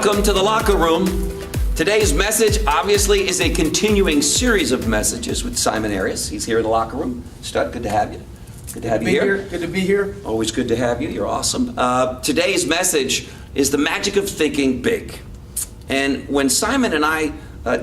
Welcome to the locker room. Today's message obviously is a continuing series of messages with Simon Arias. He's here in the locker room. Stud, good to have you. Good to have you here. Good to be here. Always good to have you. You're awesome. Today's message is the magic of thinking big. And when Simon and I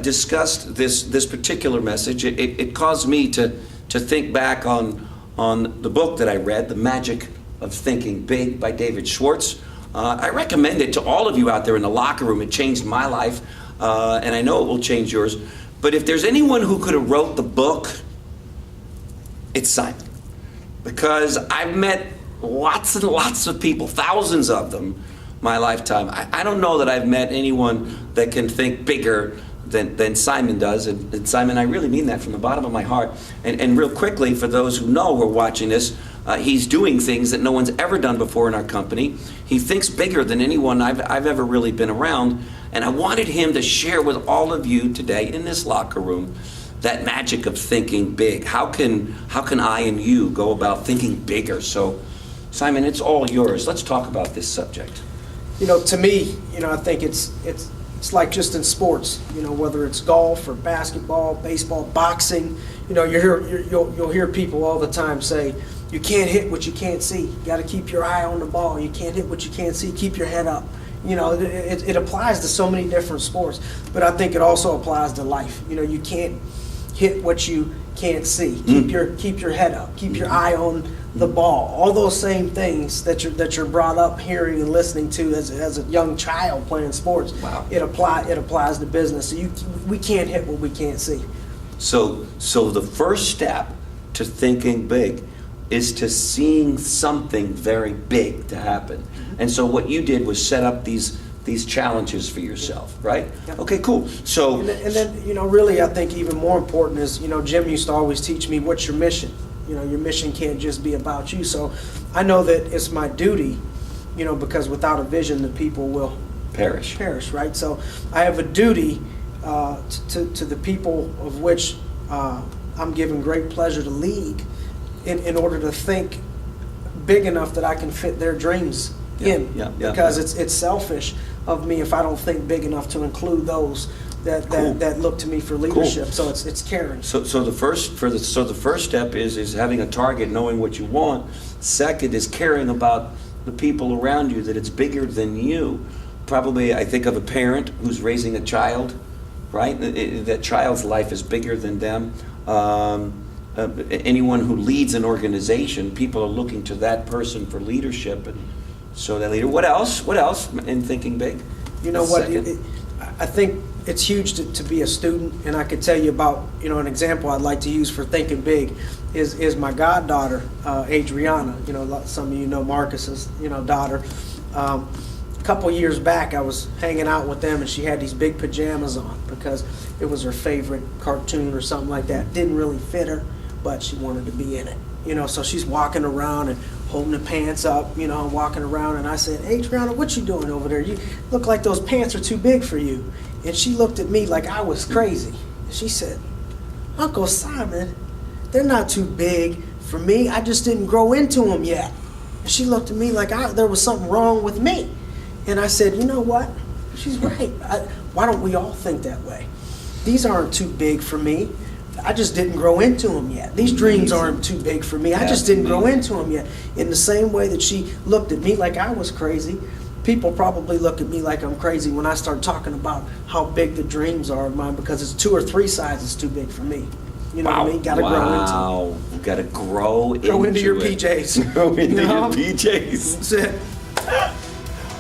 discussed this particular message, it caused me to think back on the book that I read, The Magic of Thinking Big by David Schwartz. I recommend it to all of you out there in the locker room. It changed my life, and I know it will change yours. But if there's anyone who could have wrote the book, it's Simon. Because I've met lots and lots of people, thousands of them, my lifetime. I don't know that I've met anyone that can think bigger than Simon does. And Simon, I really mean that from the bottom of my heart. And real quickly, for those who know who are watching this, he's doing things that no one's ever done before in our company. He thinks bigger than anyone I've ever really been around. And I wanted him to share with all of you today in this locker room that magic of thinking big. How can I and you go about thinking bigger? So, Simon, it's all yours. Let's talk about this subject. You know, to me, I think it's like just in sports. Whether it's golf or basketball, baseball, boxing. You'll hear people all the time say, "You can't hit what you can't see. You got to keep your eye on the ball. You can't hit what you can't see. Keep your head up." It applies to so many different sports, but I think it also applies to life. You can't hit what you can't see. Keep your head up. Keep your eye on the ball. All those same things that you're brought up hearing and listening to as a young child playing sports. Wow. It applies to business. So we can't hit what we can't see. So the first step to thinking big is to seeing something very big to happen. And so what you did was set up these challenges for yourself, right? Yeah. Okay, cool. So and then really I think even more important is, Jim used to always teach me, what's your mission? Your mission can't just be about you. So I know that it's my duty, because without a vision the people will perish, right? So I have a duty to the people of which I'm given great pleasure to lead in order to think big enough that I can fit their dreams in. Because it's selfish of me if I don't think big enough to include those that look to me for leadership. Cool. So it's caring. So the first step is having a target, knowing what you want. Second is caring about the people around you, that it's bigger than you. Probably I think of a parent who's raising a child, right? That child's life is bigger than them. Anyone who leads an organization, people are looking to that person for leadership, and so that leader. What else in thinking big? You know what? I think it's huge to be a student, and I could tell you about an example I'd like to use for thinking big is my goddaughter, Adriana. Some of you know Marcus's daughter. A couple years back, I was hanging out with them, and she had these big pajamas on because it was her favorite cartoon or something like that. Didn't really fit her, but she wanted to be in it. So she's walking around and holding the pants up, walking around, and I said, "Adriana, what you doing over there? You look like those pants are too big for you." And she looked at me like I was crazy. She said, "Uncle Simon, they're not too big for me. I just didn't grow into them yet." And she looked at me like there was something wrong with me. And I said, "You know what? She's right. Why don't we all think that way? These aren't too big for me. I just didn't grow into them yet. These dreams aren't too big for me. I just didn't grow into them yet." In the same way that she looked at me like I was crazy, people probably look at me like I'm crazy when I start talking about how big the dreams are of mine, because it's 2 or 3 sizes too big for me. You know what I mean? Got to grow into them. You got to grow into your PJs. Grow into your PJs. That's it.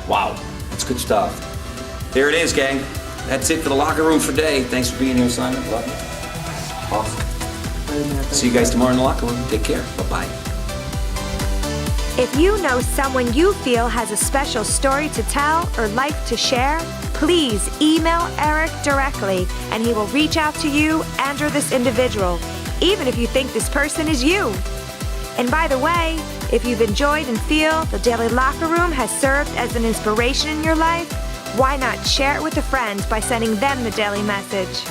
Wow, that's good stuff. There it is, gang. That's it for the locker room for today. Thanks for being here, Simon. Love you. Awesome. See you guys tomorrow in the locker room. Take care. Bye-bye. If you know someone you feel has a special story to tell or life to share, please email Eric directly and he will reach out to you and or this individual, even if you think this person is you. And by the way, if you've enjoyed and feel the Daily Locker Room has served as an inspiration in your life, why not share it with a friend by sending them the daily message?